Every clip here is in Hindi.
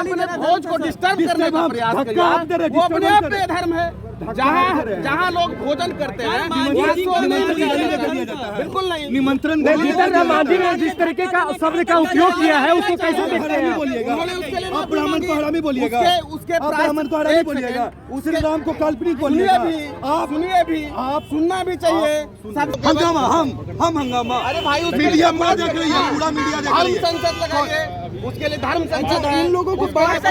भोज को डिस्टर्ब करने का प्रयास करिए, वो अपने आप में धर्म है। जहाँ लोग भोजन करते हैं बिल्कुल नहीं निमंत्रण। मांझी ने जिस तरीके का शब्द का उपयोग किया है उसको कैसे देखते हैं? आप ब्राह्मण को हरामी बोलिएगा, उसके ब्राह्मण को हरामी बोलिएगा, श्री राम को काल्पनिक बोलिएगा। आप सुनिए भी, आप सुनना भी चाहिए। हंगामा हम हंगामा। अरे भाई मीडिया पूरा देख रही है, पूरा मीडिया देख रही है। संसद लगाइए, उसके लिए धर्म संसद है। इन लोगों को बात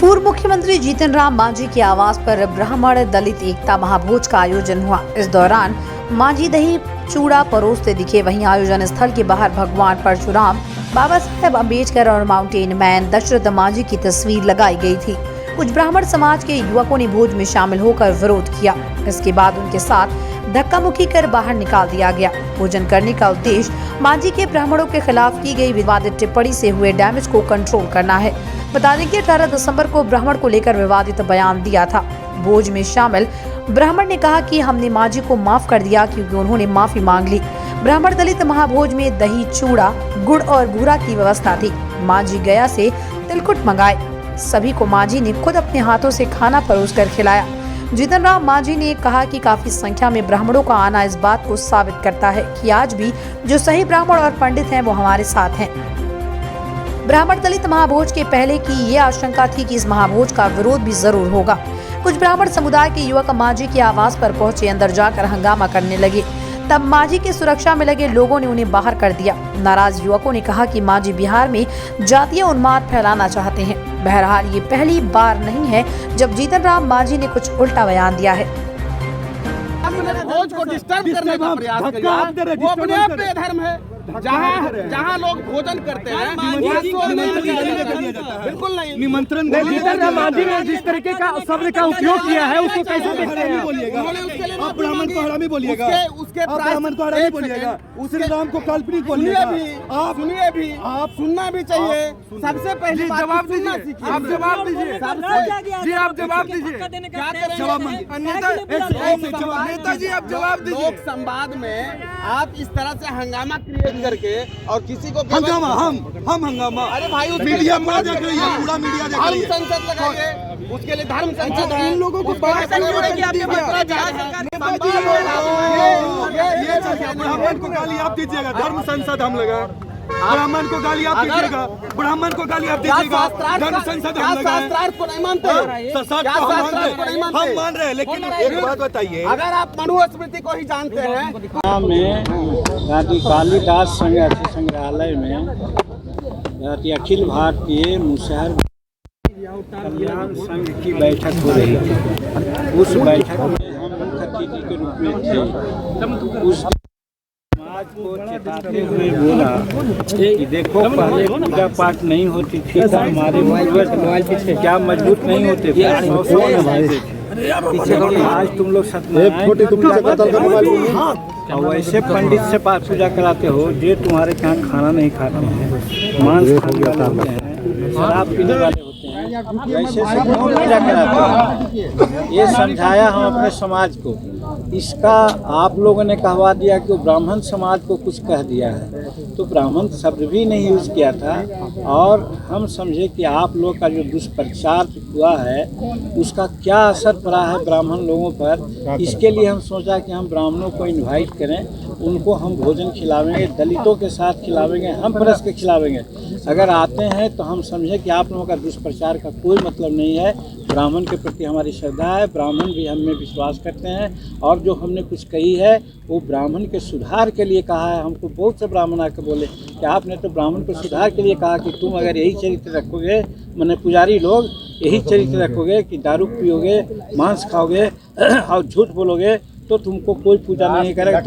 पूर्व मुख्यमंत्री जीतन राम मांझी के आवास पर ब्राह्मण दलित एकता महाभोज का आयोजन हुआ। इस दौरान मांझी दही चूड़ा परोसते दिखे। वहीं आयोजन स्थल के बाहर भगवान परशुराम, बाबा साहेब अम्बेडकर और माउंटेन मैन दशरथ मांझी की तस्वीर लगाई गई थी। कुछ ब्राह्मण समाज के युवकों ने भोज में शामिल होकर विरोध किया। इसके बाद उनके साथ धक्का मुक्की कर बाहर निकाल दिया गया। भोजन करने का उद्देश्य मांझी के ब्राह्मणों के खिलाफ की गई विवादित टिप्पणी से हुए डैमेज को कंट्रोल करना है। बता दें कि 18 दिसंबर को ब्राह्मण को लेकर विवादित बयान दिया था। भोज में शामिल ब्राह्मण ने कहा कि हमने मांझी को माफ कर दिया क्योंकि उन्होंने माफी मांग ली। ब्राह्मण दलित महाभोज में दही, चूड़ा, गुड़ और बूरा की व्यवस्था थी। मांझी गया से तिलकुट मंगाए। सभी को मांझी ने खुद अपने हाथों से खाना परोस कर खिलाया। जीतन राम मांझी ने कहा कि काफी संख्या में ब्राह्मणों का आना इस बात को साबित करता है कि आज भी जो सही ब्राह्मण और पंडित हैं वो हमारे साथ हैं। ब्राह्मण दलित महाभोज के पहले की ये आशंका थी कि इस महाभोज का विरोध भी जरूर होगा। कुछ ब्राह्मण समुदाय के युवक मांझी के आवास पर पहुंचे। अंदर जाकर हंगामा करने लगे। तब मांझी की सुरक्षा में लगे लोगों ने उन्हें बाहर कर दिया। नाराज युवकों ने कहा कि मांझी बिहार में जातीय उन्माद फैलाना चाहते हैं। बहरहाल ये पहली बार नहीं है जब जीतन राम मांझी ने कुछ उल्टा बयान दिया है। भोज को डिस्टर्ब करने का प्रयास करिए, वो अपने आप में धर्म है। जहाँ लोग भोजन करते हैं बिल्कुल नहीं। निमंत्रण। मांझी ने जिस तरीके का शब्द का उपयोग किया है उसको कैसे देखते हैं? आप ब्राह्मण को हरामी बोलिएगा, उसके ब्राह्मण को हरामी बोलिएगा, श्री राम को काल्पनिक बोलिएगा। आप सुनिए भी, आप सुनना भी चाहिए। सबसे पहले जवाब दीजिए, आप जवाब दीजिए जी, आप जवाब दीजिए। क्या नेताजी आप जवाब दीजिए। लोक संवाद में आप इस तरह से हंगामा क्रिएट करके और किसी को हंगामा हम हंगामा। अरे भाई मीडिया पूरा देख रही है, पूरा मीडिया देख रही है। संसद लगाइए, उसके लिए धर्म संसद है। इन लोगों को बात ब्राह्मण को गाली आप दीजिएगा, धर्म संसद हम लगा। ब्राह्मण को गाली आप दीजिएगा, ब्राह्मण को गाली आप दीजिएगा, धर्म संसद हम लगाए। शास्त्रार्थ को नहीं मानते, हम मान रहे हैं। लेकिन एक बात बताइए, अगर आप मनुस्मृति को ही जानते हैं में कालिदास संग्रहालय में अखिल भारतीय मुसहर कल्याण संघ की बैठक हो रही थी। उस बैठक में हम मुख्य अतिथि के रूप में थे। उस समाज को चेताते हुए बोला कि देखो, पहले पूजा पाठ नहीं होती थी तो हमारे पूर्वज क्या मजबूत नहीं होते थे, आज तुम लोग और वैसे पंडित से पूजा कराते हो जो तुम्हारे यहाँ खाना नहीं खाते हैं, मांस खाने वाले होते हैं, शराब पीने वाले होते हैं, वैसे से क्यों पूजा कराते हैं? ये समझाया हम अपने समाज को। इसका आप लोगों ने कहवा दिया कि ब्राह्मण समाज को कुछ कह दिया है, तो ब्राह्मण शब्द भी नहीं यूज़ किया था। और हम समझे कि आप लोग का जो दुष्प्रचार हुआ है उसका क्या असर पड़ा है ब्राह्मण लोगों पर। इसके लिए हम सोचा कि हम ब्राह्मणों को इनवाइट करें, उनको हम भोजन खिलावेंगे, दलितों के साथ खिलावेंगे, हम परस के खिलावेंगे। अगर आते हैं तो हम समझे कि आप लोगों का दुष्प्रचार का कोई मतलब नहीं है। ब्राह्मण के प्रति हमारी श्रद्धा है, ब्राह्मण भी हमें विश्वास करते हैं और जो हमने कुछ कही है वो ब्राह्मण के सुधार के लिए कहा है। हमको बहुत से ब्राह्मण आकर बोले कि आपने तो ब्राह्मण को सुधार के लिए कहा कि तुम अगर यही चरित्र रखोगे, माने पुजारी लोग यही चरित्र रखोगे कि दारू पियोगे, मांस खाओगे और झूठ बोलोगे तो तुमको कोई पूजा नहीं करेगा,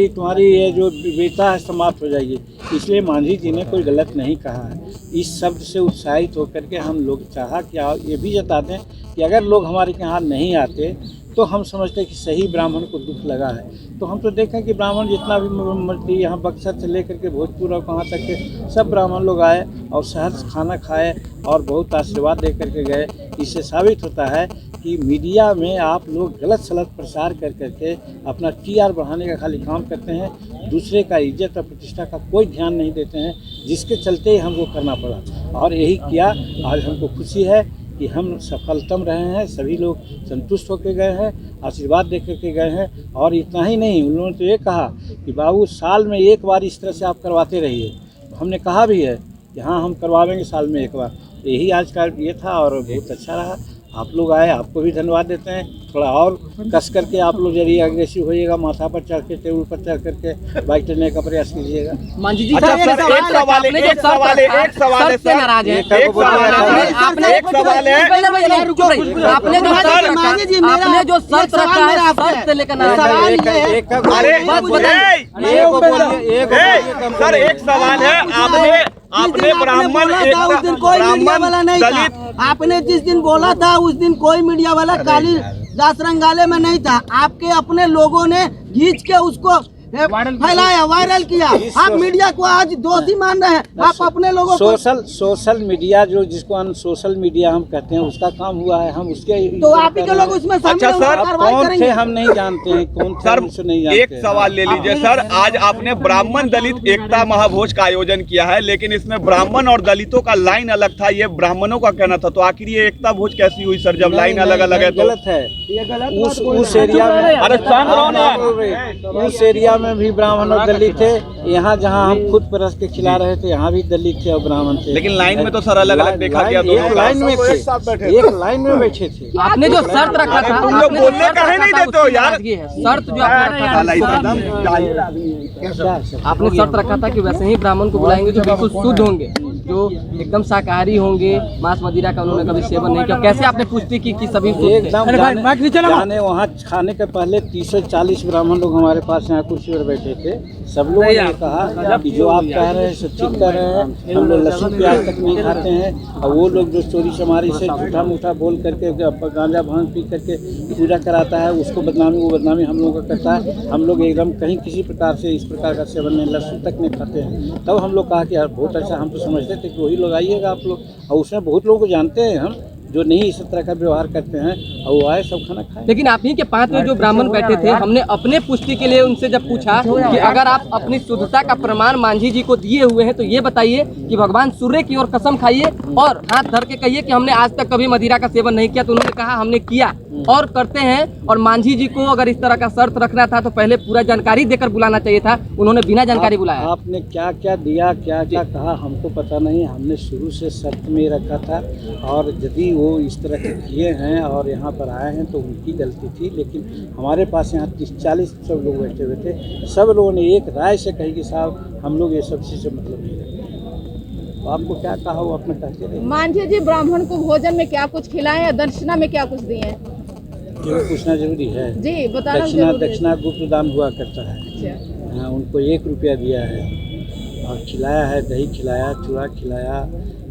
तुम्हारी ये जो वीरता है समाप्त हो जाएगी। इसलिए मांझी जी ने कोई गलत नहीं कहा है। इस शब्द से उत्साहित होकर के हम लोग चाहा कि ये भी जता दें कि अगर लोग हमारे यहाँ नहीं आते तो हम समझते हैं कि सही ब्राह्मण को दुख लगा है। तो हम तो देखें कि ब्राह्मण जितना भी यहाँ बक्सर से लेकर के भोजपुर और कहाँ तक के सब ब्राह्मण लोग आए और शहर से खाना खाए और बहुत आशीर्वाद दे करके गए। इससे साबित होता है कि मीडिया में आप लोग गलत सलत प्रचार कर करके अपना TR बढ़ाने का खाली काम करते हैं, दूसरे का इज्जत और प्रतिष्ठा का कोई ध्यान नहीं देते हैं, जिसके चलते ही हमको करना पड़ा। और यही किया, आज हमको खुशी है कि हम सफलतम रहे हैं, सभी लोग संतुष्ट होकर गए हैं, आशीर्वाद दे करके गए हैं। और इतना ही नहीं, उन्होंने तो ये कहा कि बाबू साल में एक बार इस तरह से आप करवाते रहिए। हमने कहा भी है कि हाँ हम करवाएंगे साल में एक बार। यही आज का ये था और बहुत अच्छा रहा। आप लोग आए, आपको भी धन्यवाद देते हैं। थोड़ा और कस करके आप लोग यदि अग्रेसिव होइएगा, माथा पर चढ़ के टेबल पर चढ़ करके बाइक चलने का प्रयास कीजिएगा। मांझी जी अच्छा सर, एक सवाल है सर, नाराज है आपने जो शर्त रखा है शर्त से लेकर सर एक सवाल है, आपने ब्राह्मण दलित, आपने जिस दिन बोला था उस दिन कोई मीडिया वाला काली दास रंगाले में नहीं था। आपके अपने लोगों ने खींच के उसको फैलाया, वायरल किया। आप मीडिया को आज दोषी मान रहे हैं। आप अपने लोगों को सोशल मीडिया जो जिसको हम सोशल मीडिया हम कहते हैं, उसका काम हुआ है। हम उसके तो आप ही के लोग उसमें शामिल अच्छा सर, कौन थे हम नहीं जानते हैं, कौन थे सर हमसे नहीं जानते। एक सवाल ले लीजिए सर, आज आपने ब्राह्मण दलित एकता महाभोज का आयोजन किया है, लेकिन इसमें ब्राह्मण और दलितों का लाइन अलग था, ये ब्राह्मणों का कहना था। तो आखिर ये एकता भोज कैसी हुई सर, जब लाइन अलग अलग है? गलत है। उस एरिया में, अरे उस एरिया में भी ब्राह्मण और दलित थे। यहाँ जहाँ हम खुद परस के खिला रहे थे, यहाँ भी दलित थे और ब्राह्मण थे। लेकिन लाइन में तो सर अलग अलग देखा गया, दोनों लाइन में थे, एक लाइन में बैठे थे। आपने जो शर्त रखा था, तुम लोग बोलने का है नहीं देते हो यार। शर्त जो आपने शर्त रखा था कि वैसे ही ब्राह्मण को बुलाएंगे जो बिल्कुल शुद्ध होंगे, जो एकदम शाकाहारी होंगे, मांस मदिरा का उन्होंने कभी सेवन नहीं किया। कैसे आपने पुष्टि की कि सभी एकदम जाने वहाँ खाने के पहले 30 से 40 ब्राह्मण लोग हमारे पास यहाँ कुर्सी पर बैठे थे। सब लोगों ने कहा कि जो आप कह रहे हैं सब ठीक कर रहे हैं, हम लोग लहसुन प्याज तक नहीं खाते हैं। और वो लोग जो चोरी चमारी से झूठा मूठा बोल करके गांजा भांग पी करके पूजा कराता है, उसको बदनामी, वो बदनामी हम लोगों का करता है। हम लोग एकदम कहीं किसी प्रकार से इस प्रकार का सेवन नहीं, लहसुन तक नहीं खाते हैं। तब हम लोग कहा कि यार बहुत अच्छा, हम तो समझते थे कि वही लोग आइएगा आप लोग। और उसमें बहुत लोगों को जानते हैं हम जो नहीं इस तरह का व्यवहार करते हैं, और वो आए सब खाना खाए। लेकिन आप ही के 5 में जो ब्राह्मण बैठे थे, हमने अपने पुष्टि के लिए उनसे जब पूछा कि अगर आप अपनी शुद्धता का प्रमाण मांझी जी को दिए हुए हैं तो ये बताइए कि भगवान सूर्य की ओर कसम खाइए और हाथ धर के कहिए कि हमने आज तक कभी मदिरा का सेवन नहीं किया। तो उन्होंने कहा हमने किया और करते हैं। और मांझी जी को अगर इस तरह का शर्त रखना था तो पहले पूरा जानकारी देकर बुलाना चाहिए था, उन्होंने बिना जानकारी बुलाया। आपने क्या क्या दिया, क्या क्या कहा, हमको पता नहीं। हमने शुरू से शर्त में रखा था, और यदि वो इस तरह के किए हैं और यहाँ पर आए हैं तो उनकी गलती थी। लेकिन हमारे पास यहाँ 30-40 सब लोग बैठे हुए थे, सब लोगों ने एक राय से कही कि साहब हम लोग ये सब चीज़ से मतलब नहीं रखते। तो आपको क्या कहा वो अपने कहते रहे। मांझी जी ब्राह्मण को भोजन में क्या कुछ खिलाएं या दक्षिणा में क्या कुछ दिए? ये पूछना जरूरी है जी, बताना दक्षिणा गुप्त दान हुआ करता है। अच्छा। हाँ, उनको 1 रुपया दिया है और खिलाया है, दही खिलाया, चूड़ा खिलाया,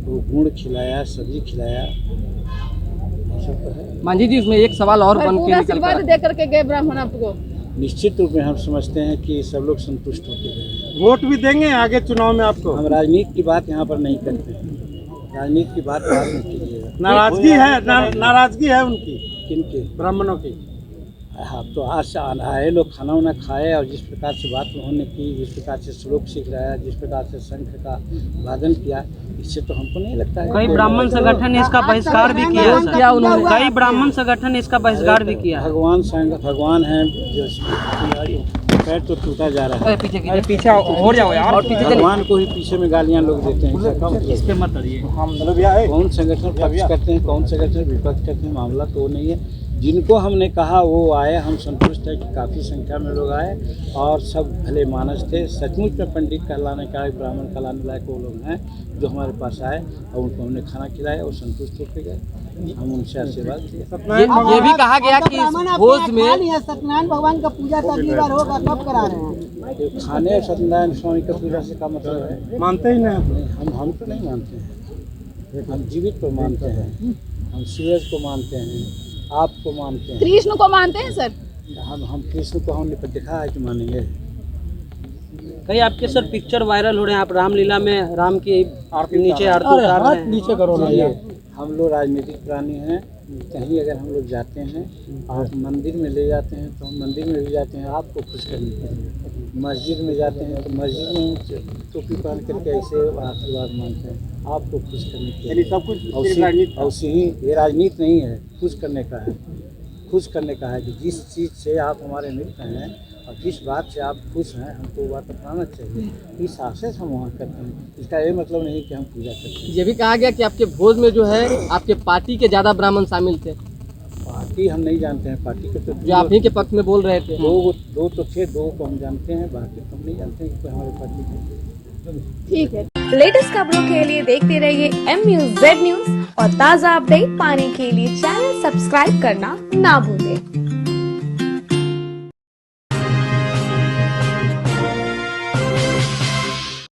वो गुड़ खिलाया, सब्जी खिलाया, सब तो है। मांझी जी उसमें एक सवाल और बन के निकल कर दे करके गए ब्राह्मण आपको। निश्चित रूप में हम समझते हैं कि सब लोग संतुष्ट होते हैं। वोट भी देंगे आगे चुनाव में आपको। हम राजनीति की बात यहाँ पर नहीं करते हैं, राजनीति की बात बाद में कीजिएगा। नाराजगी है उनकी, किनकी? ब्राह्मणों की। हाँ, तो आज आए लोग खाना वाना खाए और जिस प्रकार से बात उन्होंने की, जिस प्रकार से श्लोक सीख रहा है, जिस प्रकार से शंख का वादन किया, इससे तो हमको नहीं लगता है। कई ब्राह्मण संगठन ने इसका बहिष्कार भी किया है। कई ब्राह्मण संगठन ने इसका बहिष्कार भी किया। भगवान है जो पैर तो टूटा जा रहा है। पीछे हो जाओ यार, और पीछे भगवान को ही पीछे में गालियाँ लोग देते हैं। इस पे मत अड़िए। कौन संगठन पक्ष करते हैं, कौन संगठन विपक्ष करते हैं, मामला तो वो नहीं है। जिनको हमने कहा वो आए, हम संतुष्ट है कि काफ़ी संख्या में लोग आए और सब भले मानस थे। सचमुच में पंडित कहलाने का, ब्राह्मण कहलाने लायक वो लोग हैं जो हमारे पास आए और उनको हमने खाना खिलाया और संतुष्ट होकर गए। हम उनसे आशीर्वाद दिए। ये भी कहा गया कि भोज में सत्यनारायण भगवान का पूजा अगली बार होगा, कब करा रहे हैं? खाने और सत्यनारायण स्वामी का पूजा से का मतलब है? मानते ही नहीं हम तो नहीं मानते हैं। हम जीवित को मानते हैं, हम सूरज को मानते हैं, आपको मानते हैं। कृष्ण को मानते हैं सर? हम कृष्ण को हमने देखा है कि मानेंगे। कई आपके सर पिक्चर वायरल हो रहे हैं, आप रामलीला में राम की नीचे आरती उतार रहे हैं। नीचे करो ना यार। हम लोग राजनीतिक प्राणी हैं, कहीं अगर हम लोग जाते हैं और मंदिर में ले जाते हैं तो हम मंदिर में भी जाते हैं आपको खुश करने के लिए। मस्जिद में जाते हैं तो मस्जिद में टोपी पहन करके ऐसे आशीर्वाद मांगते हैं आपको खुश करने के लिए। सब कुछ और ये राजनीति नहीं है, खुश करने का है। खुश करने का है कि जिस चीज़ से आप हमारे मित्र हैं और जिस बात से आप खुश हैं हमको वो बात अपनाना चाहिए। इस आशय से हम वहाँ करते हैं। इसका ये मतलब नहीं कि हम पूजा करते हैं। ये भी कहा गया कि आपके भोज में जो है आपके पार्टी के ज्यादा ब्राह्मण शामिल थे। पार्टी हम नहीं जानते हैं, पार्टी के तो जो आप ही के पक्ष में बोल रहे थे। दो तो थे, दो को हम जानते हैं, बाकी तो हम नहीं जानते हैं कि हमारे पार्टी के। ठीक है। लेटेस्ट खबरों के लिए देखते रहिए MUZ न्यूज और ताज़ा अपडेट पाने के लिए चैनल सब्सक्राइब करना ना भूलें।